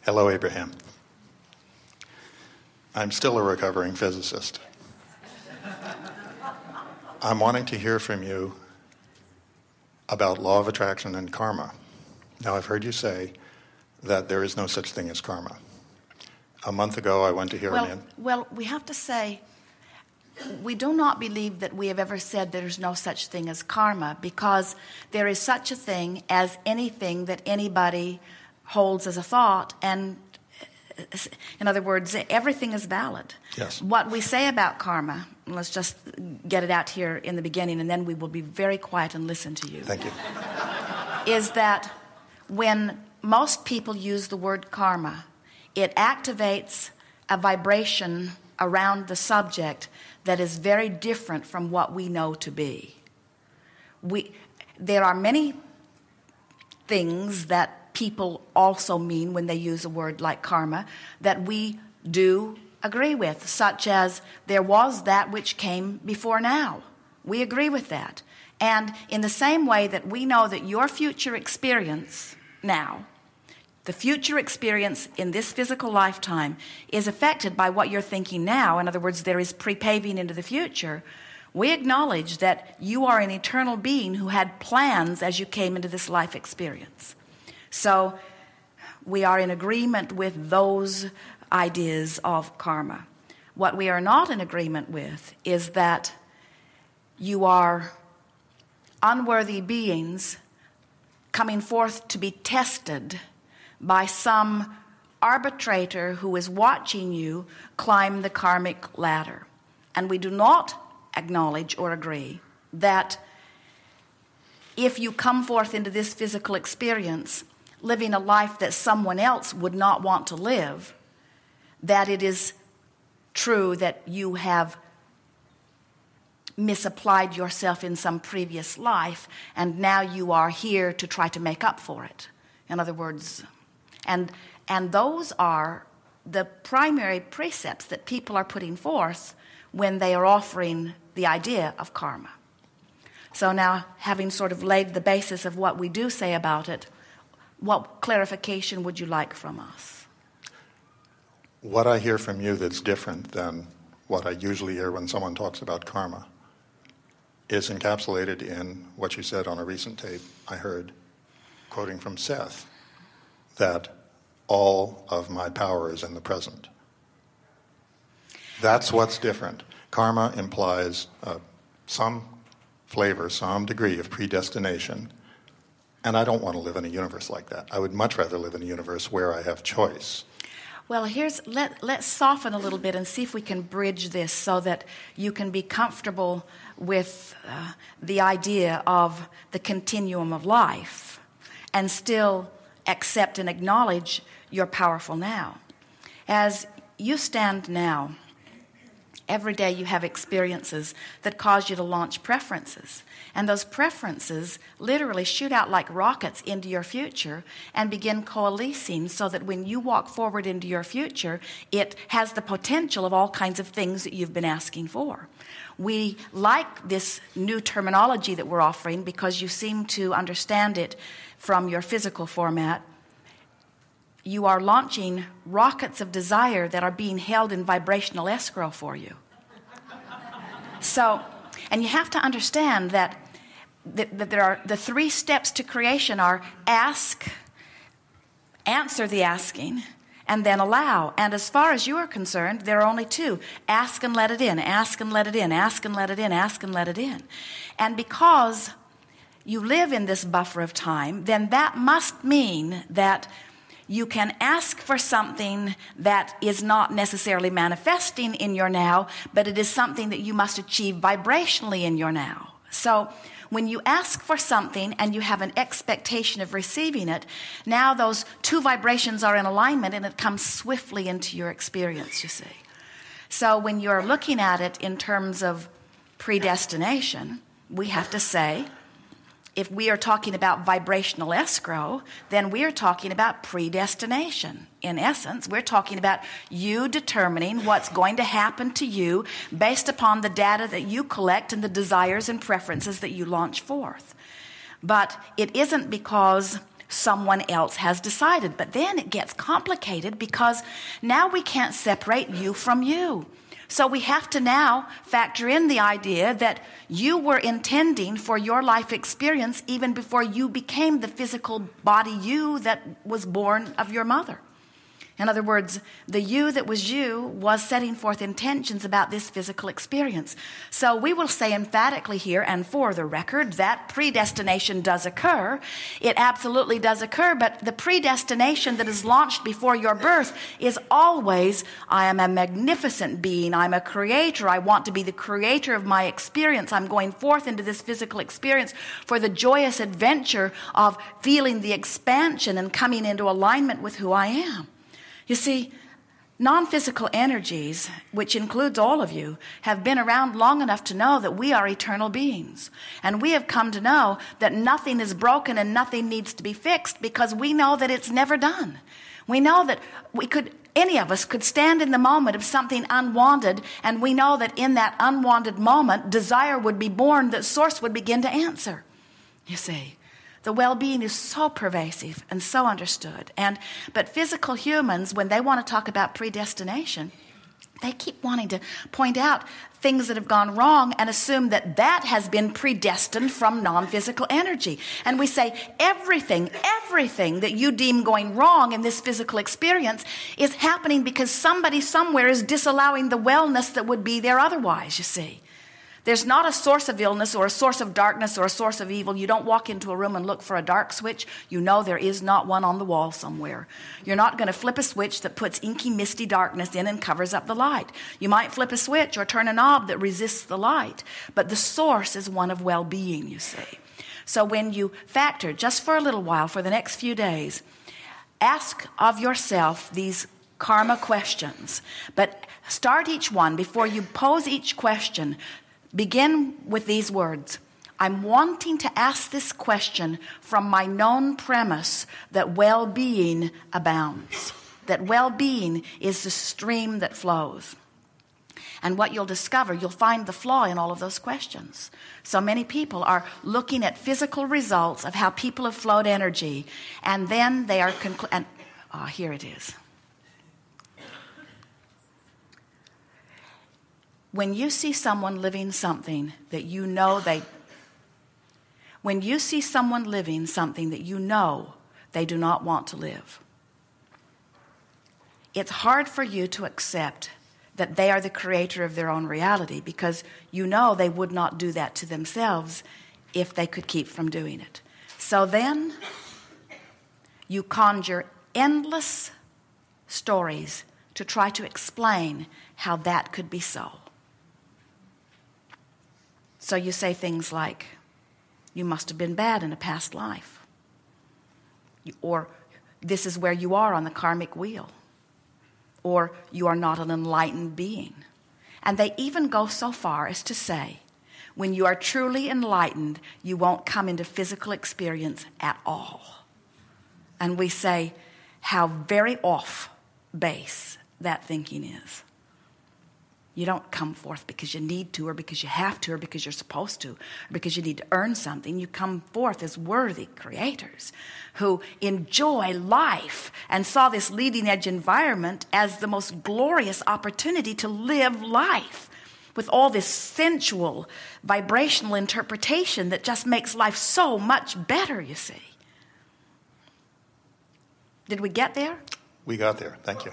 Hello, Abraham. I'm still a recovering physicist. I'm wanting to hear from you about law of attraction and karma. Now, I've heard you say that there is no such thing as karma. A month ago, I went to hear a man. Well, we have to say, we do not believe that we have ever said there's no such thing as karma, because there is such a thing as anything that anybody holds as a thought, and in other words, everything is valid. Yes. What we say about karma, let's just get it out here in the beginning, and then we will be very quiet and listen to you. Thank you. Is that when most people use the word karma, it activates a vibration around the subject that is very different from what we know to be. There are many things that people also mean when they use a word like karma that we do agree with, such as there was that which came before now. We agree with that. And in the same way that we know that your future experience now, the future experience in this physical lifetime, is affected by what you're thinking now. In other words, there is pre-paving into the future. We acknowledge that you are an eternal being who had plans as you came into this life experience. So we are in agreement with those ideas of karma. What we are not in agreement with is that you are unworthy beings coming forth to be tested by some arbitrator who is watching you climb the karmic ladder. And we do not acknowledge or agree that if you come forth into this physical experience living a life that someone else would not want to live, that it is true that you have misapplied yourself in some previous life and now you are here to try to make up for it. In other words, and those are the primary precepts that people are putting forth when they are offering the idea of karma. So now, having sort of laid the basis of what we do say about it, what clarification would you like from us? What I hear from you that's different than what I usually hear when someone talks about karma is encapsulated in what you said on a recent tape I heard, quoting from Seth, that all of my power is in the present. That's what's different. Karma implies some flavor, some degree of predestination, and I don't want to live in a universe like that. I would much rather live in a universe where I have choice. Well, let's soften a little bit and see if we can bridge this so that you can be comfortable with the idea of the continuum of life and still accept and acknowledge your powerful now. As you stand now, every day you have experiences that cause you to launch preferences. And those preferences literally shoot out like rockets into your future and begin coalescing so that when you walk forward into your future, it has the potential of all kinds of things that you've been asking for. We like this new terminology that we're offering because you seem to understand it from your physical format. You are launching rockets of desire that are being held in vibrational escrow for you. So, and you have to understand that there are the 3 steps to creation are ask, answer the asking, and then allow. And as far as you are concerned, there are only 2. Ask and let it in, ask and let it in, ask and let it in, ask and let it in. And because you live in this buffer of time, then that must mean that you can ask for something that is not necessarily manifesting in your now, but it is something that you must achieve vibrationally in your now. So when you ask for something and you have an expectation of receiving it, now those 2 vibrations are in alignment and it comes swiftly into your experience, you see. So when you're looking at it in terms of predestination, we have to say, if we are talking about vibrational escrow, then we are talking about predestination. In essence, we're talking about you determining what's going to happen to you based upon the data that you collect and the desires and preferences that you launch forth. But it isn't because someone else has decided. But then it gets complicated because now we can't separate you from you. So we have to now factor in the idea that you were intending for your life experience even before you became the physical body you that was born of your mother. In other words, the you that was you was setting forth intentions about this physical experience. So we will say emphatically here, and for the record, that predestination does occur. It absolutely does occur, but the predestination that is launched before your birth is always, I am a magnificent being, I'm a creator, I want to be the creator of my experience, I'm going forth into this physical experience for the joyous adventure of feeling the expansion and coming into alignment with who I am. You see, non-physical energies, which includes all of you, have been around long enough to know that we are eternal beings. And we have come to know that nothing is broken and nothing needs to be fixed because we know that it's never done. We know that any of us could stand in the moment of something unwanted, and we know that in that unwanted moment, desire would be born, that source would begin to answer. You see. The well-being is so pervasive and so understood. But physical humans, when they want to talk about predestination, they keep wanting to point out things that have gone wrong and assume that that has been predestined from non-physical energy. And we say everything that you deem going wrong in this physical experience is happening because somebody somewhere is disallowing the wellness that would be there otherwise, you see. There's not a source of illness or a source of darkness or a source of evil. You don't walk into a room and look for a dark switch. You know there is not one on the wall somewhere. You're not going to flip a switch that puts inky, misty darkness in and covers up the light. You might flip a switch or turn a knob that resists the light. But the source is one of well-being, you see. So when you factor, just for a little while, for the next few days, ask of yourself these karma questions. But start each one, before you pose each question, begin with these words. I'm wanting to ask this question from my known premise that well-being abounds, that well-being is the stream that flows. And what you'll discover, you'll find the flaw in all of those questions. So many people are looking at physical results of how people have flowed energy, and then they are here it is. When you see someone living something that you know they do not want to live, it's hard for you to accept that they are the creator of their own reality because you know they would not do that to themselves if they could keep from doing it. So then you conjure endless stories to try to explain how that could be so. So you say things like, you must have been bad in a past life. Or this is where you are on the karmic wheel. Or you are not an enlightened being. And they even go so far as to say, when you are truly enlightened, you won't come into physical experience at all. And we say how very off base that thinking is. You don't come forth because you need to or because you have to or because you're supposed to or because you need to earn something. You come forth as worthy creators who enjoy life and saw this leading edge environment as the most glorious opportunity to live life with all this sensual, vibrational interpretation that just makes life so much better, you see. Did we get there? We got there. Thank you.